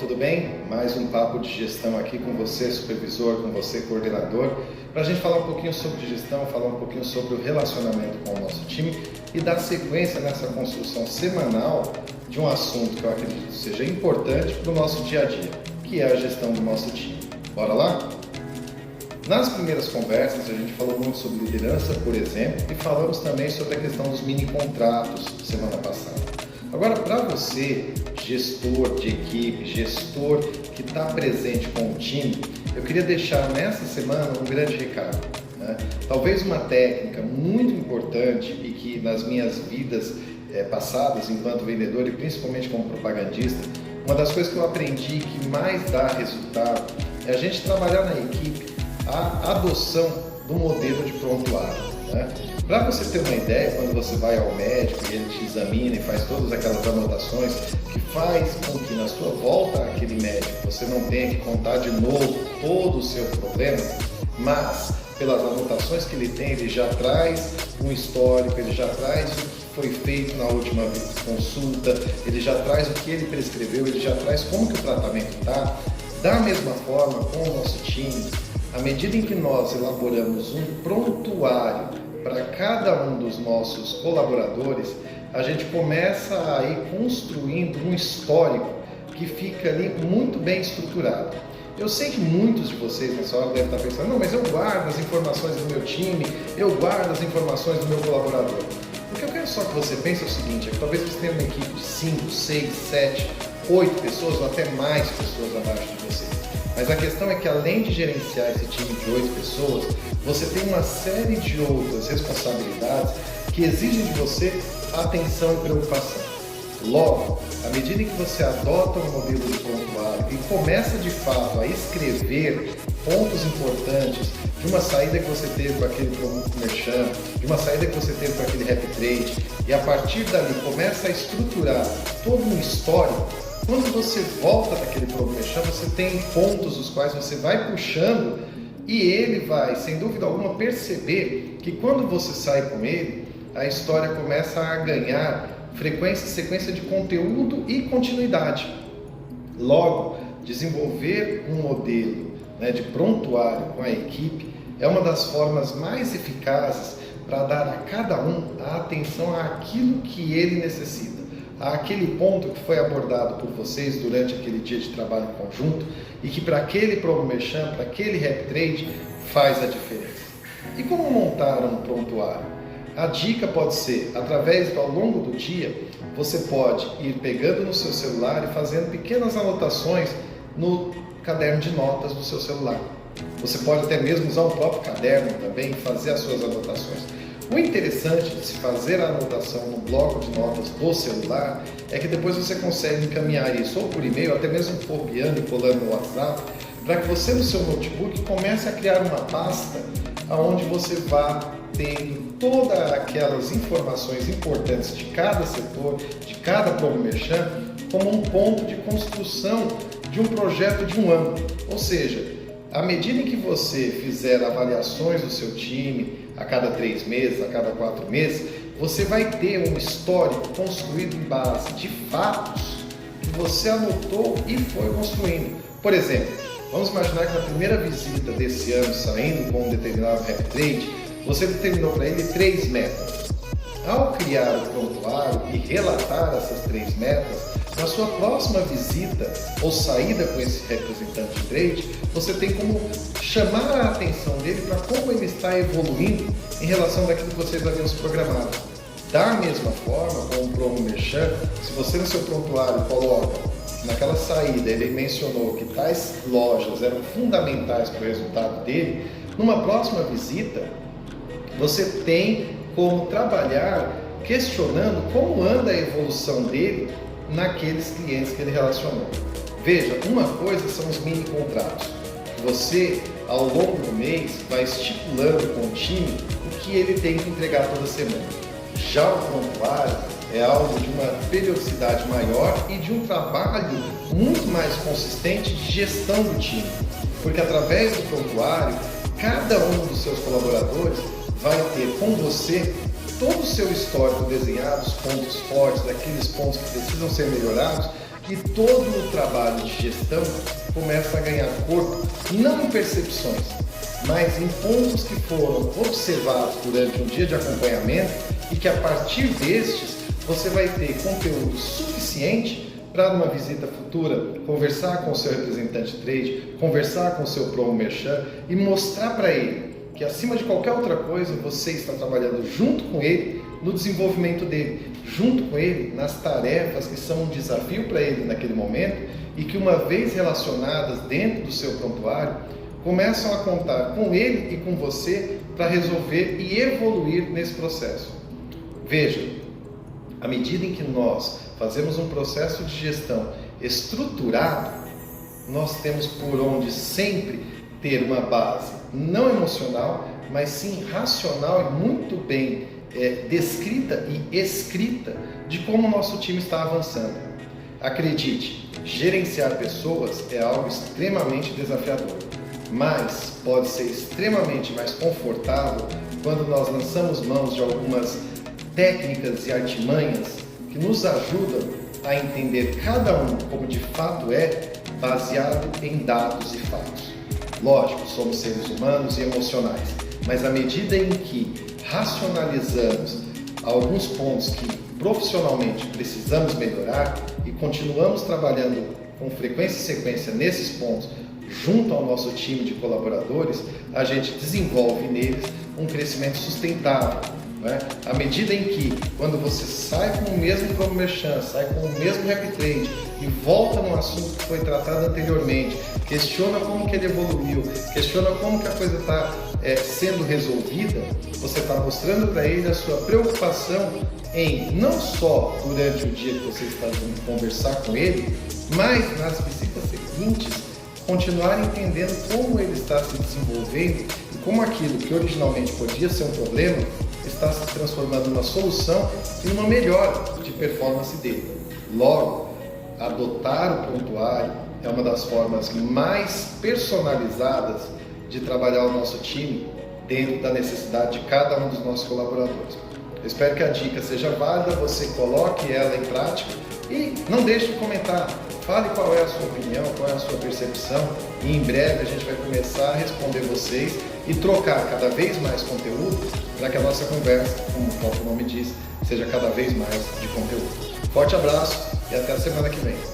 tudo bem? Mais um papo de gestão aqui com você, supervisor, com você, coordenador, para a gente falar um pouquinho sobre gestão, falar um pouquinho sobre o relacionamento com o nosso time e dar sequência nessa construção semanal de um assunto que eu acredito seja importante para o nosso dia a dia, que é a gestão do nosso time. Bora lá? Nas primeiras conversas a gente falou muito sobre liderança, por exemplo, e falamos também sobre a questão dos mini contratos semana passada. Agora, para você, gestor de equipe, gestor que está presente com o time, eu queria deixar nessa semana um grande recado, né? Talvez uma técnica muito importante e que nas minhas vidas passadas enquanto vendedor e principalmente como propagandista, uma das coisas que eu aprendi que mais dá resultado é a gente trabalhar na equipe a adoção do modelo de prontuário, né? Para você ter uma ideia, quando você vai ao médico e ele te examina e faz todas aquelas anotações que faz com que na sua volta àquele médico você não tenha que contar de novo todo o seu problema, mas pelas anotações que ele tem, ele já traz um histórico, ele já traz o que foi feito na última consulta, ele já traz o que ele prescreveu, ele já traz como que o tratamento está. Da mesma forma, com o nosso time, à medida em que nós elaboramos um prontuário para cada um dos nossos colaboradores, a gente começa a ir construindo um histórico que fica ali muito bem estruturado. Eu sei que muitos de vocês nessa hora devem estar pensando, não, mas eu guardo as informações do meu time, eu guardo as informações do meu colaborador. O que eu quero só que você pense é o seguinte, é que talvez você tenha uma equipe de 5, 6, 7, 8 pessoas ou até mais pessoas abaixo de você. Mas a questão é que além de gerenciar esse time de 8 pessoas, você tem uma série de outras responsabilidades que exigem de você atenção e preocupação. Logo, à medida em que você adota um modelo de prontuário e começa de fato a escrever pontos importantes de uma saída que você teve com aquele produto merchan, de uma saída que você teve com aquele happy trade, e a partir dali começa a estruturar todo um histórico, quando você volta daquele produto merchan, você tem pontos os quais você vai puxando e ele vai, sem dúvida alguma, perceber que quando você sai com ele, a história começa a ganhar frequência e sequência de conteúdo e continuidade. Logo, desenvolver um modelo, né, de prontuário com a equipe é uma das formas mais eficazes para dar a cada um a atenção àquilo que ele necessita, àquele ponto que foi abordado por vocês durante aquele dia de trabalho conjunto e que para aquele promo merchan, para aquele happy trade faz a diferença. E como montar um prontuário? A dica pode ser, ao longo do dia, você pode ir pegando no seu celular e fazendo pequenas anotações no caderno de notas do seu celular. Você pode até mesmo usar o próprio caderno também e fazer as suas anotações. O interessante de se fazer a anotação no bloco de notas do celular é que depois você consegue encaminhar isso ou por e-mail, até mesmo copiando e colando no WhatsApp, para que você no seu notebook comece a criar uma pasta onde você vá tendo todas aquelas informações importantes de cada setor, de cada promo merchan, como um ponto de construção de um projeto de um ano. Ou seja, à medida em que você fizer avaliações do seu time a cada 3 meses, a cada 4 meses, você vai ter um histórico construído em base de fatos que você anotou e foi construindo. Por exemplo, vamos imaginar que na primeira visita desse ano, saindo com um determinado happy trade, você determinou para ele 3 metas. Ao criar o prontuário e relatar essas 3 metas, na sua próxima visita ou saída com esse representante de trade, você tem como chamar a atenção dele para como ele está evoluindo em relação daquilo que vocês haviam se programado. Da mesma forma, com o promo merchan, se você no seu prontuário coloca que naquela saída ele mencionou que tais lojas eram fundamentais para o resultado dele, numa próxima visita, você tem como trabalhar questionando como anda a evolução dele naqueles clientes que ele relacionou. Veja, uma coisa são os mini contratos. Você, ao longo do mês, vai estipulando com o time o que ele tem que entregar toda semana. Já o prontuário é algo de uma periodicidade maior e de um trabalho muito mais consistente de gestão do time. Porque através do prontuário, cada um dos seus colaboradores vai ter com você todo o seu histórico desenhado, os pontos fortes, daqueles pontos que precisam ser melhorados, E todo o trabalho de gestão começa a ganhar corpo, não em percepções, mas em pontos que foram observados durante um dia de acompanhamento e que a partir destes você vai ter conteúdo suficiente para numa visita futura conversar com o seu representante trade, conversar com o seu promo merchan e mostrar para ele que acima de qualquer outra coisa você está trabalhando junto com ele no desenvolvimento dele, junto com ele nas tarefas que são um desafio para ele naquele momento e que uma vez relacionadas dentro do seu prontuário, começam a contar com ele e com você para resolver e evoluir nesse processo. Veja, à medida em que nós fazemos um processo de gestão estruturado, nós temos por onde sempre ter uma base não emocional, mas sim racional e muito bem descrita e escrita de como o nosso time está avançando. Acredite, gerenciar pessoas é algo extremamente desafiador, mas pode ser extremamente mais confortável quando nós lançamos mãos de algumas técnicas e artimanhas que nos ajudam a entender cada um como de fato é, baseado em dados e fatos. Lógico, somos seres humanos e emocionais, mas à medida em que racionalizamos alguns pontos que profissionalmente precisamos melhorar e continuamos trabalhando com frequência e sequência nesses pontos junto ao nosso time de colaboradores, a gente desenvolve neles um crescimento sustentável. Né? À medida em que, quando você sai com o mesmo promo merchan, sai com o mesmo rap trade e volta num assunto que foi tratado anteriormente, questiona como que ele evoluiu, questiona como que a coisa está sendo resolvida, você está mostrando para ele a sua preocupação em não só durante o dia que você está conversar com ele, mas nas visitas seguintes, continuar entendendo como ele está se desenvolvendo e como aquilo que originalmente podia ser um problema está se transformando numa solução e numa melhora de performance dele. Logo, adotar o prontuário é uma das formas mais personalizadas de trabalhar o nosso time dentro da necessidade de cada um dos nossos colaboradores. Eu espero que a dica seja válida, você coloque ela em prática e não deixe de comentar. Fale qual é a sua opinião, qual é a sua percepção e em breve a gente vai começar a responder vocês e trocar cada vez mais conteúdo para que a nossa conversa, como o próprio nome diz, seja cada vez mais de conteúdo. Forte abraço e até a semana que vem.